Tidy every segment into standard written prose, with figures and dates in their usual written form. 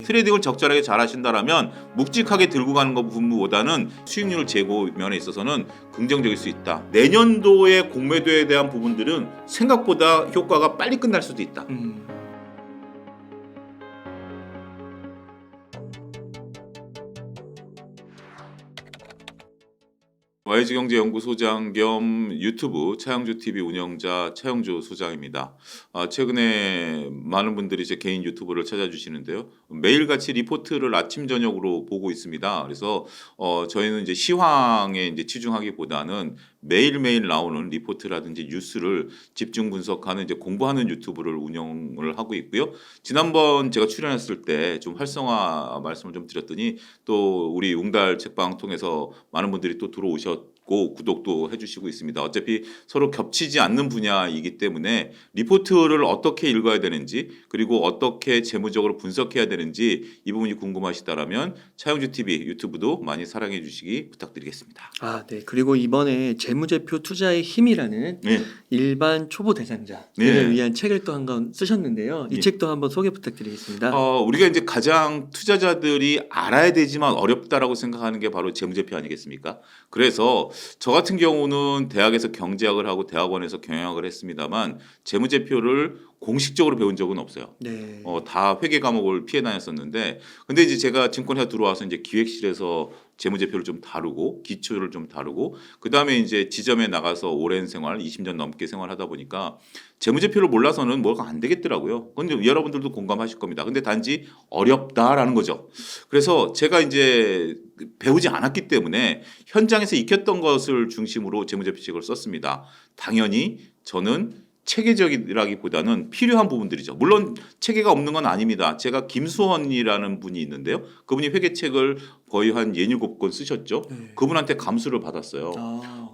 트레이딩을 적절하게 잘 하신다라면 묵직하게 들고 가는 것 부분보다는 수익률 제고 면에 있어서는 긍정적일 수 있다. 내년도의 공매도에 대한 부분들은 생각보다 효과가 빨리 끝날 수도 있다. YG경제연구소장 겸 유튜브 차영주 TV 운영자 차영주 소장입니다. 최근에 많은 분들이 제 개인 유튜브를 찾아주시는데요. 매일같이 리포트를 아침 저녁으로 보고 있습니다. 그래서 저희는 이제 시황에 이제 치중하기보다는 매일매일 나오는 리포트라든지 뉴스를 집중 분석하는 이제 공부하는 유튜브를 운영을 하고 있고요. 지난번 제가 출연했을 때 좀 활성화 말씀을 좀 드렸더니 또 우리 웅달 책방 통해서 많은 분들이 또 들어오셨고 구독도 해주시고 있습니다. 어차피 서로 겹치지 않는 분야이기 때문에 리포트를 어떻게 읽어야 되는지 그리고 어떻게 재무적으로 분석해야 되는지 이 부분이 궁금하시다라면 차영주 TV 유튜브도 많이 사랑해 주시기 부탁드리겠습니다. 네. 그리고 이번에 재무제표 투자의 힘이라는 네. 일반 초보 대상자를 네. 위한 책을 또 한 권 쓰셨는데요. 이 네. 책도 한번 소개 부탁드리겠습니다. 우리가 이제 가장 투자자들이 알아야 되지만 어렵다라고 생각하는 게 바로 재무제표 아니겠습니까? 그래서 저 같은 경우는 대학에서 경제학을 하고 대학원에서 경영학을 했습니다만 재무제표를 공식적으로 배운 적은 없어요. 네. 다 회계 과목을 피해 다녔었는데, 근데 이제 제가 증권회사 들어와서 이제 기획실에서 재무제표를 좀 다루고 기초를 좀 다루고 그 다음에 이제 지점에 나가서 오랜 생활, 20년 넘게 생활하다 보니까 재무제표를 몰라서는 뭐가 안 되겠더라고요. 근데 여러분들도 공감하실 겁니다. 근데 단지 어렵다라는 거죠. 그래서 제가 이제 배우지 않았기 때문에 현장에서 익혔던 것을 중심으로 재무제표책을 썼습니다. 당연히 저는 체계적이라기보다는 필요한 부분들이죠. 물론 체계가 없는 건 아닙니다. 제가 김수원이라는 분이 있는데요. 그분이 회계책을 거의 한 67권 쓰셨죠. 네. 그분한테 감수를 받았어요.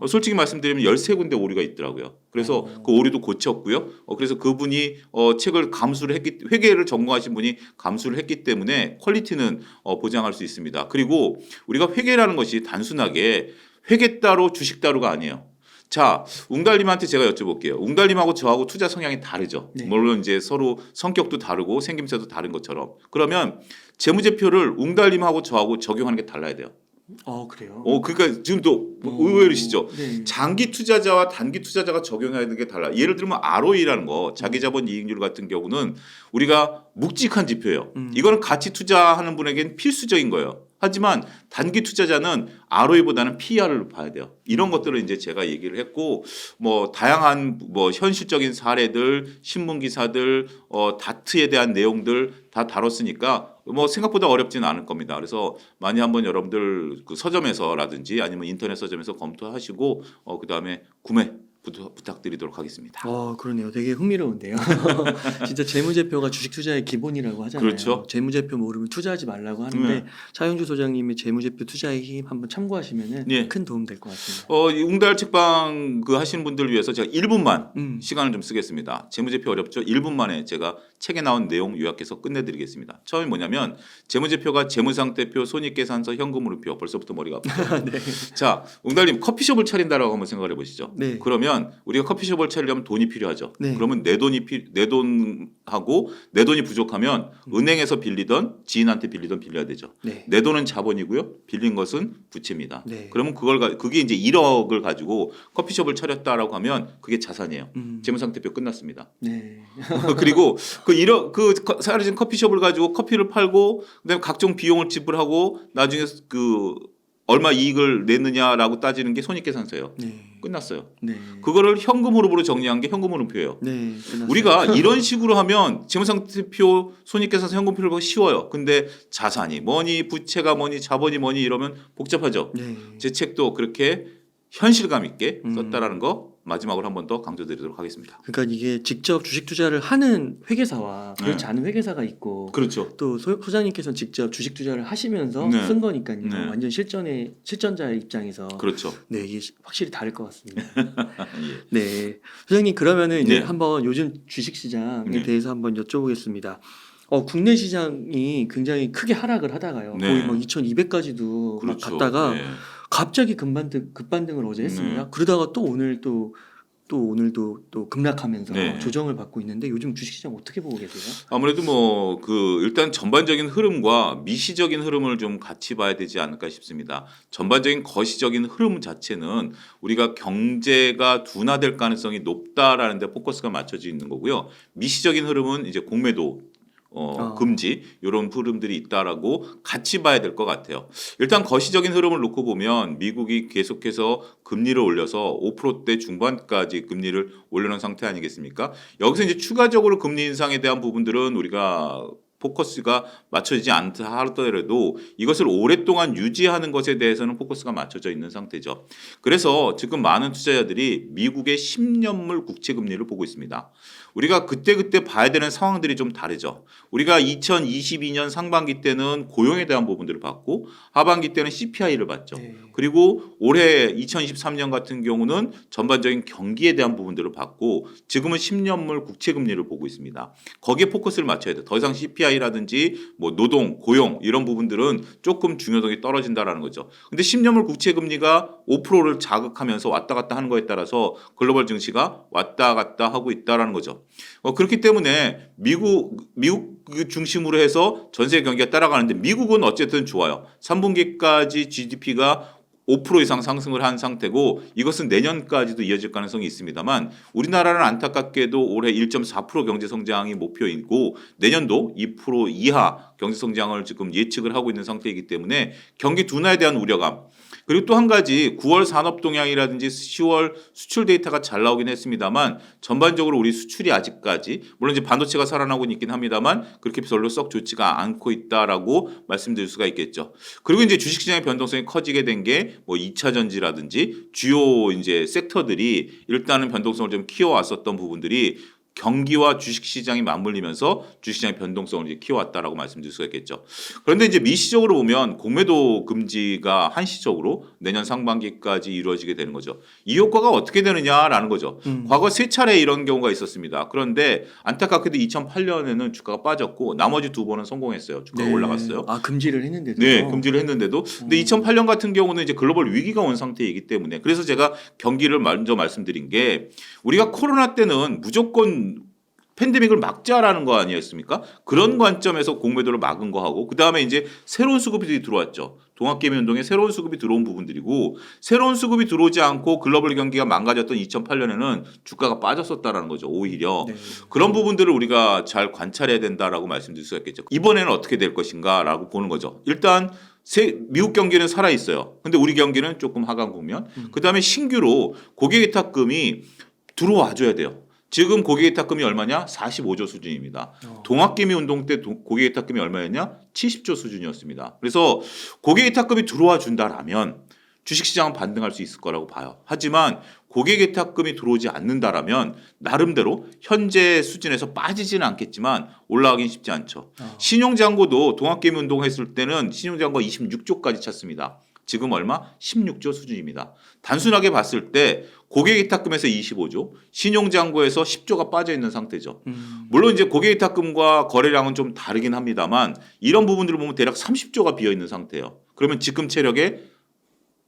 솔직히 말씀드리면 13군데 오류가 있더라고요. 그래서 그 오류도 고쳤고요. 그래서 그분이 책을 감수를 했기, 회계를 전공하신 분이 감수를 했기 때문에 퀄리티는 보장할 수 있습니다. 그리고 우리가 회계라는 것이 단순하게 회계 따로 주식 따로가 아니에요. 자, 웅달님한테 제가 여쭤볼게요. 웅달님하고 저하고 투자 성향이 다르죠. 네. 물론 이제 서로 성격도 다르고 생김새도 다른 것처럼. 그러면 재무제표를 웅달님하고 저하고 적용하는 게 달라야 돼요. 그래요? 그러니까 지금도 의외이시죠. 네. 장기 투자자와 단기 투자자가 적용해야 되는 게 달라. 예를 들면 ROE라는 거, 자기자본 이익률 같은 경우는 우리가 묵직한 지표예요. 이거는 같이 투자하는 분에게는 필수적인 거예요. 하지만 단기 투자자는 ROE보다는 PER을 봐야 돼요. 이런 것들을 이제 제가 얘기를 했고, 뭐 다양한 뭐 현실적인 사례들, 신문 기사들, 다트에 대한 내용들 다 다뤘으니까 뭐 생각보다 어렵지는 않을 겁니다. 그래서 많이 한번 여러분들 그 서점에서라든지 아니면 인터넷 서점에서 검토하시고 그 다음에 구매 부탁드리도록 하겠습니다. 그러네요. 되게 흥미로운데요. 진짜 재무제표가 주식 투자의 기본이라고 하잖아요. 그렇죠. 재무제표 모르면 투자하지 말라고 하는데 차영주 소장님의 재무제표 투자의 힘 한번 참고하시면은 네. 큰 도움 될 것 같습니다. 이 웅달 책방 그 하시는 분들 위해서 제가 1분만 시간을 좀 쓰겠습니다. 재무제표 어렵죠? 1분 만에 제가 책에 나온 내용 요약해서 끝내드리겠습니다. 처음이 뭐냐면 재무제표가 재무상태표, 손익계산서, 현금흐름표. 벌써부터 머리가 아프죠. 네. 자, 웅달님 커피숍을 차린다라고 한번 생각을 해보시죠. 네. 그러면 우리가 커피숍을 차리려면 돈이 필요하죠. 네. 그러면 내 돈하고 내 돈이 부족하면 은행에서 빌리던 지인한테 빌리던 빌려야 되죠. 네. 내 돈은 자본이고요. 빌린 것은 부채입니다. 네. 그러면 그게 이제 1억을 가지고 커피숍을 차렸다라고 하면 그게 자산이에요. 재무상태표 끝났습니다. 네. 그리고 그 1억 그 사라진 커피숍을 가지고 커피를 팔고 그다음에 각종 비용을 지불하고 나중에 그 얼마 이익을 냈느냐라고 따지는 게 손익계산서예요. 네. 끝났어요. 네. 그거를 현금흐름으로 정리한 게 현금흐름표예요. 네. 끝났어요. 우리가 이런 식으로 하면 재무상태표, 손익계산서, 현금흐름표가 쉬워요. 근데 자산이 뭐니, 부채가 뭐니, 자본이 뭐니 이러면 복잡하죠. 네. 제 책도 그렇게 현실감 있게 썼다라는 거 마지막으로 한 번 더 강조드리도록 하겠습니다. 그러니까 이게 직접 주식 투자를 하는 회계사와 그렇지 않은 회계사가 있고 그렇죠. 또 소장님께서는 직접 주식 투자를 하시면서 네. 쓴 거니까요. 네. 완전 실전자의 입장에서 그렇죠. 네, 이게 확실히 다를 것 같습니다. 예. 네, 소장님 그러면은 이제 네. 한번 요즘 주식 시장에 네. 대해서 한번 여쭤보겠습니다. 국내 시장이 굉장히 크게 하락을 하다가요. 네. 거의 뭐 2,200까지도 그렇죠. 갔다가 네. 갑자기 급반등을 어제 했습니다. 그러다가 또 오늘 또 또 오늘도 또 급락하면서 네. 조정을 받고 있는데 요즘 주식시장 어떻게 보고 계세요? 아무래도 뭐 그 일단 전반적인 흐름과 미시적인 흐름을 좀 같이 봐야 되지 않을까 싶습니다. 전반적인 거시적인 흐름 자체는 우리가 경제가 둔화될 가능성이 높다라는 데 포커스가 맞춰져 있는 거고요. 미시적인 흐름은 이제 공매도 금지 이런 흐름들이 있다라고 같이 봐야 될 것 같아요. 일단 거시적인 흐름을 놓고 보면 미국이 계속해서 금리를 올려서 5%대 중반까지 금리를 올려놓은 상태 아니겠습니까? 여기서 이제 추가적으로 금리 인상에 대한 부분들은 우리가 포커스가 맞춰지지 않다 하더라도 이것을 오랫동안 유지하는 것에 대해서는 포커스가 맞춰져 있는 상태죠. 그래서 지금 많은 투자자들이 미국의 10년물 국채 금리를 보고 있습니다. 우리가 그때그때 봐야 되는 상황들이 좀 다르죠. 우리가 2022년 상반기 때는 고용에 대한 부분들을 봤고 하반기 때는 CPI를 봤죠. 네. 그리고 올해 2023년 같은 경우는 전반적인 경기에 대한 부분들을 봤고 지금은 10년물 국채 금리를 보고 있습니다. 거기에 포커스를 맞춰야 돼요. 더 이상 CPI라든지 뭐 노동, 고용 이런 부분들은 조금 중요성이 떨어진다라는 거죠. 근데 10년물 국채 금리가 5%를 자극하면서 왔다 갔다 하는 거에 따라서 글로벌 증시가 왔다 갔다 하고 있다라는 거죠. 그렇기 때문에 미국 중심으로 해서 전 세계 경기가 따라가는데 미국은 어쨌든 좋아요. 3분기까지 GDP가 5% 이상 상승을 한 상태고 이것은 내년까지도 이어질 가능성이 있습니다만 우리나라는 안타깝게도 올해 1.4% 경제 성장이 목표이고 내년도 2% 이하 경제 성장을 지금 예측을 하고 있는 상태이기 때문에 경기 둔화에 대한 우려감 그리고 또 한 가지 9월 산업 동향이라든지 10월 수출 데이터가 잘 나오긴 했습니다만 전반적으로 우리 수출이 아직까지 물론 이제 반도체가 살아나고 있긴 합니다만 그렇게 별로 썩 좋지가 않고 있다라고 말씀드릴 수가 있겠죠. 그리고 이제 주식시장의 변동성이 커지게 된 게 뭐 2차 전지라든지 주요 이제 섹터들이 일단은 변동성을 좀 키워왔었던 부분들이 경기와 주식시장이 맞물리면서 주식시장의 변동성을 이제 키워왔다라고 말씀드릴 수가 있겠죠. 그런데 이제 미시적으로 보면 공매도 금지가 한시적으로 내년 상반기까지 이루어지게 되는 거죠. 이 효과가 어떻게 되느냐라는 거죠. 과거 3차례 이런 경우가 있었습니다. 그런데 안타깝게도 2008년에는 주가가 빠졌고 나머지 2번은 성공했어요. 주가가 올라갔어요. 아 금지를 했는데도. 네, 금지를 했는데도. 근데 2008년 같은 경우는 이제 글로벌 위기가 온 상태이기 때문에 그래서 제가 경기를 먼저 말씀드린 게 우리가 코로나 때는 무조건 팬데믹을 막자라는 거 아니었습니까? 그런 관점에서 공매도를 막은 거하고 그 다음에 이제 새로운 수급이 들어왔죠. 동학개미운동에 새로운 수급이 들어온 부분들이고 새로운 수급이 들어오지 않고 글로벌 경기가 망가졌던 2008년에는 주가가 빠졌었다라는 거죠. 오히려 네. 그런 부분들을 우리가 잘 관찰해야 된다라고 말씀드릴 수가 있겠죠. 이번에는 어떻게 될 것인가라고 보는 거죠. 일단 미국 경기는 살아 있어요. 근데 우리 경기는 조금 하강 국면. 그 다음에 신규로 고객위탁금이 들어와 줘야 돼요. 지금 고객위탁금이 얼마냐? 45조 수준입니다. 동학개미 운동 때 고객위탁금이 얼마였냐? 70조 수준이었습니다. 그래서 고객위탁금이 들어와 준다라면 주식시장은 반등할 수 있을 거라고 봐요. 하지만 고객위탁금이 들어오지 않는다라면 나름대로 현재 수준에서 빠지지는 않겠지만 올라가긴 쉽지 않죠. 신용잔고도 동학개미 운동했을 때는 신용잔고가 26조까지 찼습니다. 지금 얼마? 16조 수준입니다. 단순하게 봤을 때 고객위탁금에서 25조, 신용잔고에서 10조가 빠져 있는 상태죠. 물론 이제 고객위탁금과 거래량은 좀 다르긴 합니다만 이런 부분들을 보면 대략 30조가 비어 있는 상태예요. 그러면 지금 체력의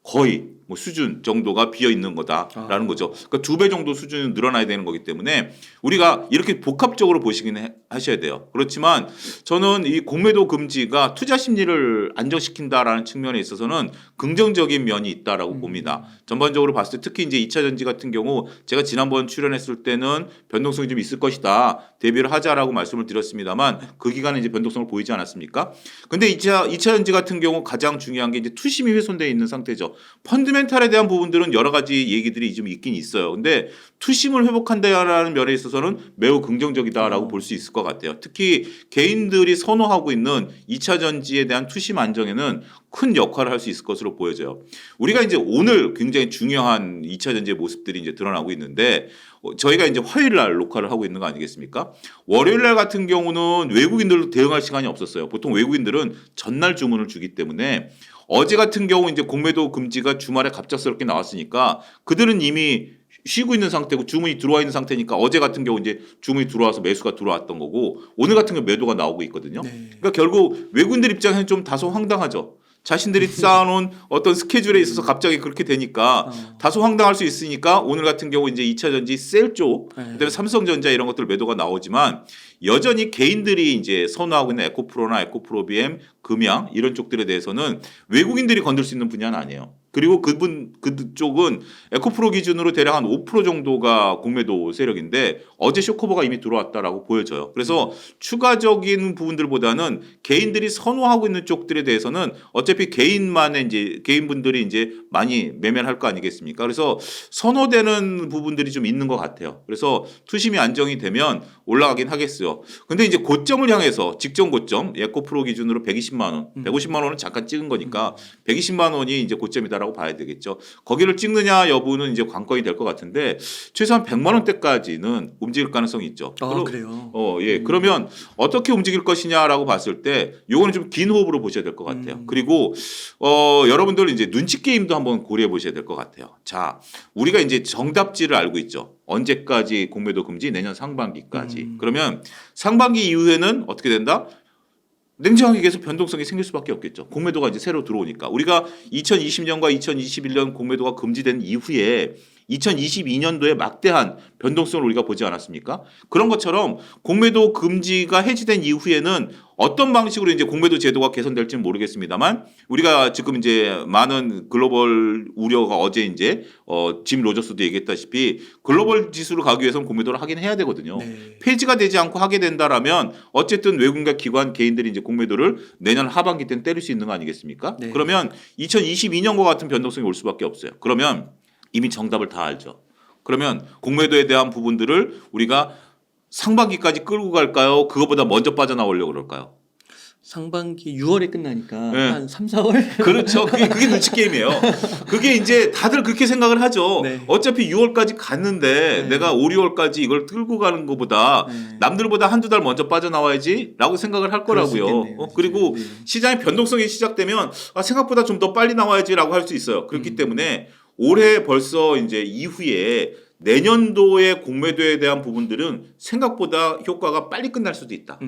거의 뭐 수준 정도가 비어 있는 거다라는 거죠. 그러니까 2배 정도 수준이 늘어나야 되는 거기 때문에 우리가 이렇게 복합적으로 보시긴 하셔야 돼요. 그렇지만 저는 이 공매도 금지가 투자 심리를 안정시킨다라는 측면에 있어서는 긍정적인 면이 있다라고 봅니다. 전반적으로 봤을 때 특히 이제 2차 전지 같은 경우 제가 지난번 출연했을 때는 변동성이 좀 있을 것이다. 대비를 하자라고 말씀을 드렸습니다만 그 기간에 이제 변동성을 보이지 않았습니까? 근데 2차 전지 같은 경우 가장 중요한 게 이제 투심이 훼손되어 있는 상태죠. 펀드멘탈에 대한 부분들은 여러 가지 얘기들이 좀 있긴 있어요. 근데 투심을 회복한다라는 면에 있어서는 매우 긍정적이다라고 볼 수 있을 것 같아요. 특히 개인들이 선호하고 있는 2차 전지에 대한 투심 안정에는 큰 역할을 할 수 있을 것으로 보여져요. 우리가 이제 오늘 굉장히 중요한 2차 전지의 모습들이 이제 드러나고 있는데 저희가 이제 화요일 날 녹화를 하고 있는 거 아니겠습니까? 월요일 날 같은 경우는 외국인들도 대응할 시간이 없었어요. 보통 외국인들은 전날 주문을 주기 때문에 어제 같은 경우 이제 공매도 금지가 주말에 갑작스럽게 나왔으니까 그들은 이미 쉬고 있는 상태고 주문이 들어와 있는 상태니까 어제 같은 경우 이제 주문이 들어와서 매수가 들어왔던 거고 오늘 같은 경우 매도가 나오고 있거든요. 네. 그러니까 결국 외국인들 입장에서는 좀 다소 황당하죠. 자신들이 쌓아놓은 어떤 스케줄에 있어서 갑자기 그렇게 되니까 다소 황당할 수 있으니까 오늘 같은 경우 이제 2차 전지 셀 쪽, 그다음에 삼성전자 이런 것들 매도가 나오지만 여전히 개인들이 이제 선호하고 있는 에코프로나 에코프로비엠, 금양 이런 쪽들에 대해서는 외국인들이 건들 수 있는 분야는 아니에요. 그리고 그쪽은 에코프로 기준으로 대략 한 5% 정도가 공매도 세력인데 어제 쇼커버가 이미 들어왔다라고 보여져요. 그래서 추가적인 부분들보다는 개인들이 선호하고 있는 쪽들에 대해서는 어차피 개인분들이 이제 많이 매매를 할 거 아니겠습니까? 그래서 선호되는 부분들이 좀 있는 것 같아요. 그래서 투심이 안정이 되면 올라가긴 하겠어요. 근데 이제 고점을 향해서 직전 고점 에코프로 기준으로 120만 원, 150만 원은 잠깐 찍은 거니까 120만 원이 이제 고점이다라고 봐야 되겠죠. 거기를 찍느냐 여부는 이제 관건이 될 것 같은데 최소한 100만 원대까지는 움직일 가능성이 있죠. 그래요. 예. 그러면 어떻게 움직일 것이냐라고 봤을 때 요거는 좀 긴 호흡으로 보셔야 될 것 같아요. 그리고 여러분들 이제 눈치 게임도 한번 고려해 보셔야 될 것 같아요. 자, 우리가 이제 정답지를 알고 있죠. 언제까지 공매도 금지? 내년 상반기까지. 그러면 상반기 이후에는 어떻게 된다? 냉정하게 계속 변동성이 생길 수밖에 없겠죠. 공매도가 이제 새로 들어오니까. 우리가 2020년과 2021년 공매도가 금지된 이후에 2022년도에 막대한 변동성을 우리가 보지 않았습니까? 그런 것처럼 공매도 금지가 해지된 이후에는 어떤 방식으로 이제 공매도 제도가 개선될지는 모르겠습니다만 우리가 지금 이제 많은 글로벌 우려가 어제 이제 짐 로저스도 얘기했다시피 글로벌 지수로 가기 위해서는 공매도를 하긴 해야 되거든요. 네. 폐지가 되지 않고 하게 된다라면 어쨌든 외국인과 기관 개인들이 이제 공매도를 내년 하반기 때는 때릴 수 있는 거 아니겠습니까? 네. 그러면 2022년과 같은 변동성이 올 수밖에 없어요. 그러면 이미 정답을 다 알죠. 그러면 공매도에 대한 부분들을 우리가 상반기까지 끌고 갈까요? 그거보다 먼저 빠져나오려고 그럴까요? 상반기 6월에 끝나니까 네. 한 3, 4월? 그렇죠. 그게 눈치 게임이에요. 그게 이제 다들 그렇게 생각을 하죠. 네. 어차피 6월까지 갔는데 네. 내가 5, 6월까지 이걸 끌고 가는 것보다 네. 남들보다 한두 달 먼저 빠져나와야지라고 생각을 할 그럴 수 거라고요. 있겠네요, 그리고 진짜. 네. 시장의 변동성이 시작되면 생각보다 좀 더 빨리 나와야지라고 할 수 있어요. 그렇기 때문에 올해 벌써 이제 이후에 내년도의 공매도에 대한 부분들은 생각보다 효과가 빨리 끝날 수도 있다.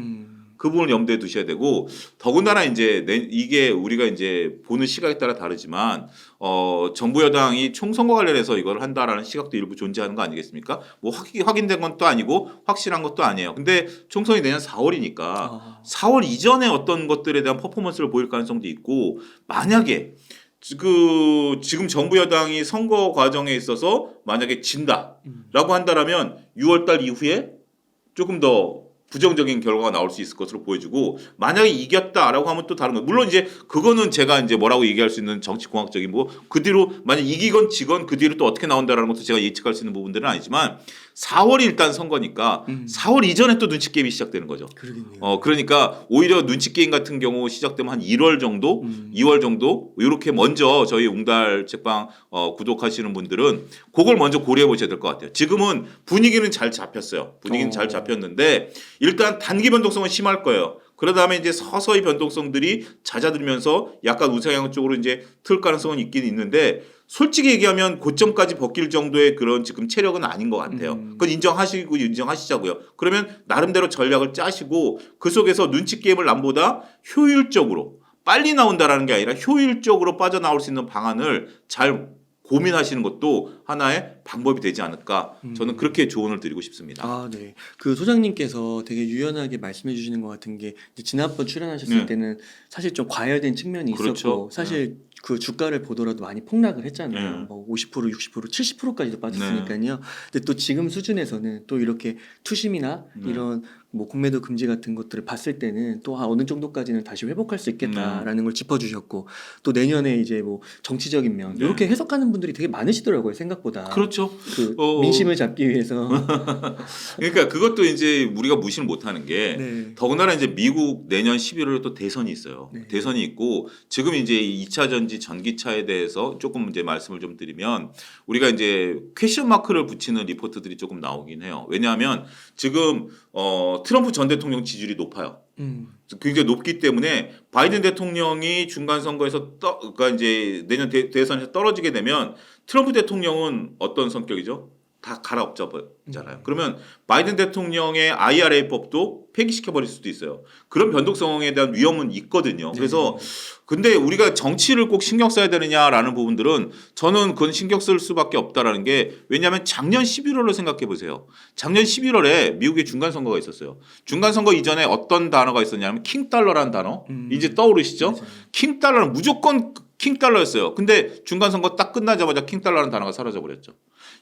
그 부분을 염두에 두셔야 되고 더군다나 이제 이게 우리가 이제 보는 시각에 따라 다르지만 정부 여당이 총선과 관련해서 이걸 한다라는 시각도 일부 존재하는 거 아니겠습니까? 뭐 확인된 건 또 아니고 확실한 것도 아니에요. 근데 총선이 내년 4월이니까 4월 이전에 어떤 것들에 대한 퍼포먼스를 보일 가능성도 있고 만약에 지금 정부 여당이 선거 과정에 있어서 만약에 진다라고 한다라면 6월달 이후에 조금 더 부정적인 결과가 나올 수 있을 것으로 보여지고 만약에 이겼다라고 하면 또 다른 거. 물론 이제 그거는 제가 이제 뭐라고 얘기할 수 있는 정치공학적인 뭐 그 뒤로 만약 이기건 지건 그 뒤로 또 어떻게 나온다라는 것도 제가 예측할 수 있는 부분들은 아니지만 4월이 일단 선거니까 4월 이전에 또 눈치 게임이 시작되는 거죠. 그러겠네요. 그러니까 오히려 눈치 게임 같은 경우 시작되면 한 1월 정도, 2월 정도 이렇게 먼저 저희 웅달 책방 구독하시는 분들은 그걸 먼저 고려해 보셔야 될 것 같아요. 지금은 분위기는 잘 잡혔어요. 분위기는 잘 잡혔는데 일단 단기 변동성은 심할 거예요. 그러다 다음에 이제 서서히 변동성들이 잦아들면서 약간 우상향 쪽으로 이제 틀 가능성은 있긴 있는데 솔직히 얘기하면 고점까지 벗길 정도의 그런 지금 체력은 아닌 것 같아요. 그건 인정하시자고요. 그러면 나름대로 전략을 짜시고 그 속에서 눈치 게임을 남보다 효율적으로 빨리 나온다라는 게 아니라 효율적으로 빠져나올 수 있는 방안을 잘 고민하시는 것도 하나의 방법이 되지 않을까 저는 그렇게 조언을 드리고 싶습니다. 네. 그 소장님께서 되게 유연하게 말씀해 주시는 것 같은 게 이제 지난번 출연하셨을 네. 때는 사실 좀 과열된 측면이 있었고 그렇죠. 사실 그 주가를 보더라도 많이 폭락을 했잖아요. 네. 뭐 50%, 60%, 70%까지도 빠졌으니까요. 근데 또 지금 수준에서는 또 이렇게 투심이나 이런 뭐 공매도 금지 같은 것들을 봤을 때는 또 어느 정도까지는 다시 회복할 수 있겠다라는 걸 짚어주셨고 또 내년에 이제 뭐 정치적인 면 네. 이렇게 해석하는 분들이 되게 많으시더라고요. 생각보다. 그렇죠. 그 민심을 잡기 위해서. 그러니까 그것도 이제 우리가 무시를 못하는 게 네. 더군다나 이제 미국 내년 11월에 또 대선이 있어요. 네. 대선이 있고 지금 이제 2차 전지 전기차에 대해서 조금 이제 말씀을 좀 드리면 우리가 이제 퀘션 마크를 붙이는 리포트들이 조금 나오긴 해요. 왜냐하면 지금 트럼프 전 대통령 지지율이 높아요. 굉장히 높기 때문에 바이든 대통령이 중간 선거에서 그러니까 이제 내년 대선에서 떨어지게 되면 트럼프 대통령은 어떤 성격이죠? 다 갈아엎잖아요. 그러면 바이든 대통령의 IRA법도 폐기시켜버릴 수도 있어요. 그런 변동성에 대한 위험은 있거든요. 그래서 근데 우리가 정치를 꼭 신경 써야 되느냐라는 부분들은 저는 그건 신경 쓸 수밖에 없다라는 게 왜냐하면 작년 11월로 생각해 보세요. 작년 11월에 미국의 중간 선거가 있었어요. 중간 선거 이전에 어떤 단어가 있었냐면 킹달러라는 단어 이제 떠오르시죠? 맞아요. 킹달러는 무조건 킹달러였어요. 근데 중간 선거 딱 끝나자마자 킹달러라는 단어가 사라져 버렸죠.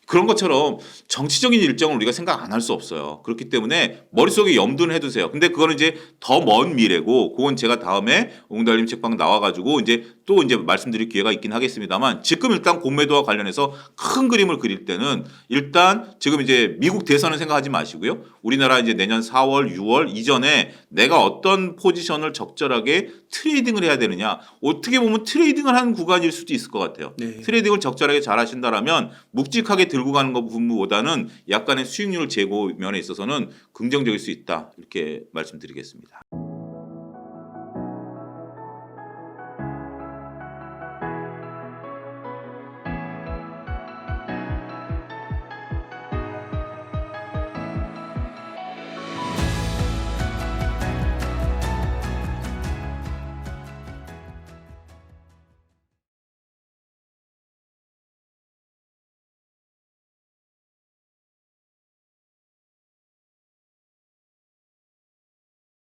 그런 것처럼 정치적인 일정을 우리가 생각 안 할 수 없어요. 그렇기 때문에 머릿속에 염두는 해두세요. 근데 그거는 이제 더 먼 미래고 그건 제가 다음에 옹달님 책방 나와가지고 이제 또 이제 말씀드릴 기회가 있긴 하겠습니다만 지금 일단 공매도와 관련해서 큰 그림을 그릴 때는 일단 지금 이제 미국 대선을 생각하지 마시고요. 우리나라 이제 내년 4월, 6월 이전에 내가 어떤 포지션을 적절하게 트레이딩을 해야 되느냐. 어떻게 보면 트레이딩을 하는 구간일 수도 있을 것 같아요. 네. 트레이딩을 적절하게 잘 하신다라면 묵직하게 들고 가는 것 부분보다는 약간의 수익률 제고 면에 있어서는 긍정적일 수 있다. 이렇게 말씀드리겠습니다.